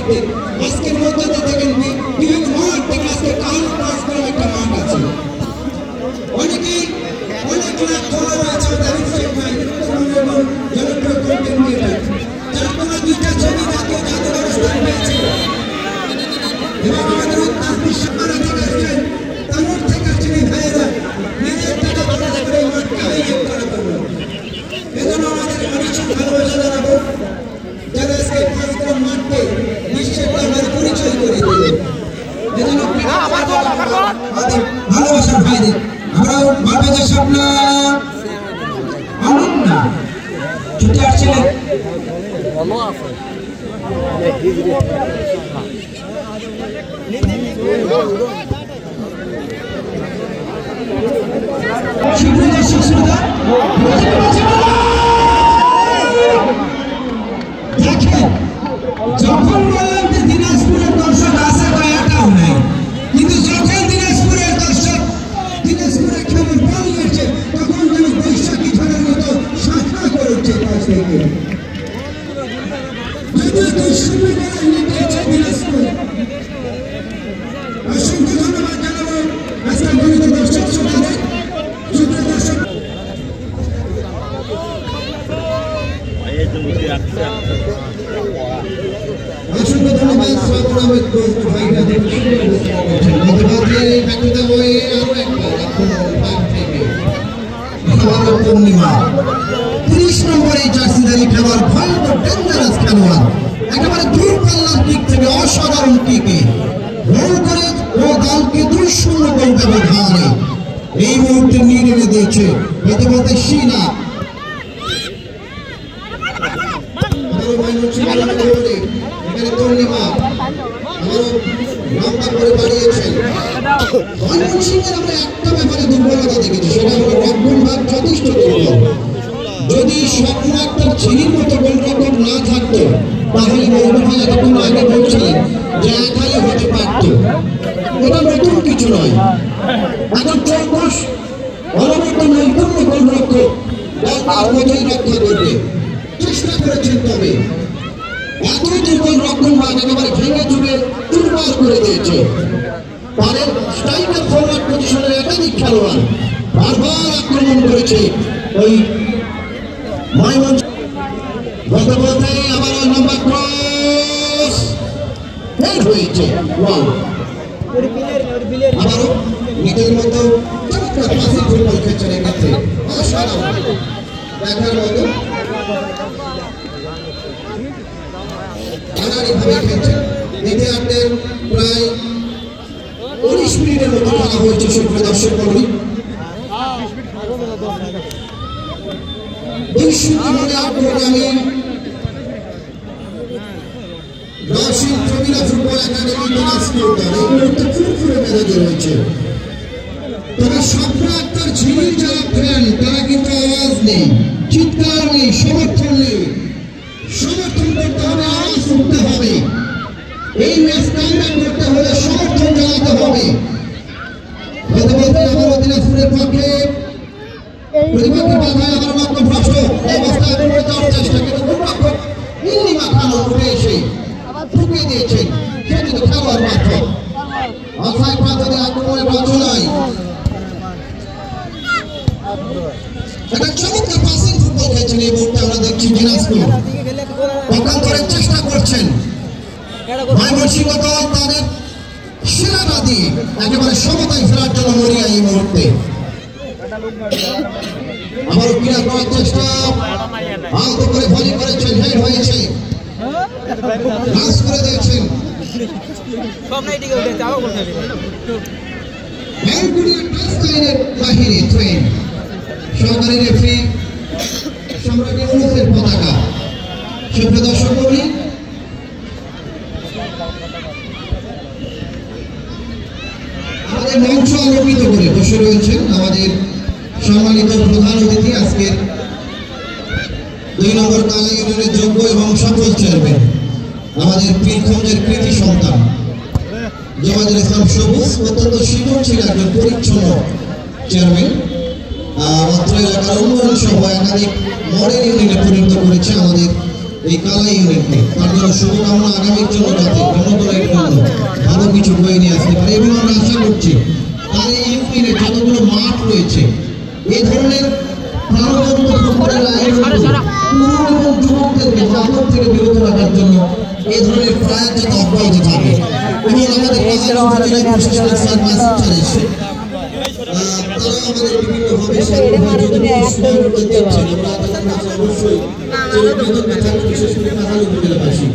মাঠে আজকের মধ্যে দেখেন বিভিন্ন মাঠ থেকে আজকে কাল পাস করে একটা মাঠ আছে অনেকেই অনেক লাখ খবর রয়েছে দারিদ শেখ ভাই জনপ্রিয় কন্টেন্ট ক্রিয়েটর যার কোনো দুইটা ছবি জাতীয় জাদুঘরে স্থান পেয়েছে এবং আমাদের তাসবিহ সামারা থেকে আসছেন তামুর থেকে আসছেন এই ভাইয়েরা নিজের টাকা খরচ করে এই মাঠকে আয়োজন করা করলো এজন্য আমাদের অনেক ভালোবাসা জানাবো যারা আজকে পাঁচগ্রাম মাঠকে বিশ্বের দরবারে পরিচয় করে দিলেন এজন্য আমাদের ভালোবাসার ভাইদের আমরাও বাংলাদেশ স্বপ্ন আমন না ছুটে আসছিলেন দর্শক শ্রোতা দেখেন যখন বললাম যে দিনাজপুরের দর্শক আছে কয়েকটাও নাই কিন্তু যখন দিনাজপুরের দর্শক দিনাজপুরে খেলার বল গেছে তখন যেন বৈশাখী ঝড়ের মতো শাখা করে উঠছে পাশ থেকে যদিও দুঃসময় বেলা নিতেছে দিনাজপুর অসংখ্য ধন্যবাদ জানাবো আজকের গণিত দর্শক শ্রোতাদের সুপ্রিয় দর্শক অসংখ্য ধন্যবাদ শ্রাবণ আহমেদ দোস্ত ভাইরা গতকালের এই ব্যক্তিগত বইয়ে আরো একবার পূর্ণিমা 30 নম্বরে জার্সিদারি খেলোয়াড় ভয়ঙ্কর ডেঞ্জারাস খেলোয়াড় একেবারে দূরপাল্লার দিক থেকে অসাধারণ কিকে গোল করে ও দলকে 2-0 গোল ব্যবধানে এই মুহূর্তে নিয়ে এনে দিয়েছে প্রতিপক্ষে সিনা এখানে পূর্ণিমা আবারও লম্বা করে বাড়িয়েছেন ময়মনসিংহের আমরা একটা ব্যাপারে দুর্বলতা দেখেছি সেটা হলো রক্ষণভাগ যথেষ্ট দুর্বল যদি স্বপ্ন একটা ছিনির মতো গোলরক্ষক না থাকতো তাহলে মৌলভাই এতক্ষণ আগে বলছিলেন যে একাই হতে পারত এটা নতুন কিছু নয় এখন 4 মাস অনবরত নৈপুণ্য গোলরক্ষক দলটার মতোই রক্ষা করবে চেষ্টা করেছেন তবে এতই দুর্বল রক্ষণভাগ একেবারে ভেঙে চুরে দুর্বল করে দিয়েছে পরের স্ট্রাইকার ফরওয়ার্ড পজিশনের একাধিক খেলোয়াড় বারবার আক্রমণ করেছে ওই ময়মনসিংহ বলতে বলতে আবার নম্বর ক্রস হেড হয়েছে আবারও নিজের মতো চমৎকার পাসিং ফুটবল খেলছেন এক্ষেত্রে অসাধারণ দেখার মতো আনাড়িভাবে খেলছেন দ্বিতীয়ার্ধের প্রায় 19 মিনিটের মতো খেলা হয়েছে সুপ্রিয় দর্শক মণ্ডলী 2-0 মনে আগ্রগামী রাশিদ প্রবীণা ফুটবল একাডেমি দিনাজপুর দল এই মুহূর্তে ফুরফুরে মেজাজে রয়েছে তবে স্বপ্ন আক্তার ঝিলির যারা ফ্যান তারা কিন্তু আওয়াজ নেই চিৎকার নেই সমর্থন নেই সমর্থন করতে হবে আওয়াজ উঠতে হবে এই ম্যাচ কামব্যাক করতে হলে সমর্থন জানাতে হবে বলতে বলতে আবার দিনাজপুরের পক্ষে প্রতিপক্ষের বাধায় আবার লক্ষ্য ভ্রষ্ট অবস্থায় করে যাওয়ার চেষ্টা কিন্তু গোলরক্ষক ইন্নিমা খানো উঠে এসে ঢুকিয়ে দিয়েছেন সেটি তো খেলোয়াড় মাত্র অফসাইড প্রান্তরে আক্রমণের বাধ্য নয় একটা চমৎকার পাসিং ফুটবল খেলছেন এই মুহূর্তে আমরা দেখছি দিনাজপুর পক্ষান্তরের চেষ্টা করছেন ময়মনসিংহ দল তাদের সেরাটা দিয়ে একেবারে সমতায় ফেরার জন্য মরিয়া এই মুহূর্তে আবারও ক্রীড়া করার চেষ্টা আলতো করে ভলি করেছেন হেড হয়েছে পাস করে দিয়েছেন ব্যাংকুড়িয়া টাচ লাইনের বাহিরে ট্রেন সহকারী রেফারি সম্রাট ইউনুসের পতাকা সুপ্রিয় দর্শক মণ্ডলী আমাদের মঞ্চ আলোকিত করে বসে রয়েছেন আমাদের সম্মানিত প্রধান অতিথি আজকের 2 নম্বর কালা ইউনিয়নের যোগ্য এবং সফল চেয়ারম্যান আমাদের পীরগঞ্জের কৃতি সন্তান জামাতুল ইসলাম সবুজ অত্যন্ত সৃজনশীল একজন পরিচ্ছন্ন চেয়ারম্যান অত্র এলাকার উন্নয়ন সহ একাধিক মডেল ইউনিয়নে পরিণত করেছে আমাদের এই কালাই ইউনিটকে। তার জন্য শুভকামনা আগামীর জন্য যাতে গণতন্ত্রের জন্য ভালো কিছু বয়ে নিয়ে আসতে পারে এবং আমরা আশা করছি তার এই ইউনিয়নে যতগুলো মাঠ রয়েছে এই ধরনের প্রাণবন্ত ফুটবলের আয়োজন তরুণ এবং যুবকদেরকে মাদক থেকে বিরত রাখার জন্য এই ধরনের প্রয়াস যাতে অব্যাহত থাকে এবং আমাদের প্রশাসনের স্যার মাসুদ স্যার এসে তারা আমাদের বিভিন্নভাবে সময় করতে দিচ্ছেন। আমরা তাদের কাছে অবশ্যই বিশেষ করে কাঁঠাল উপজেলাবাসী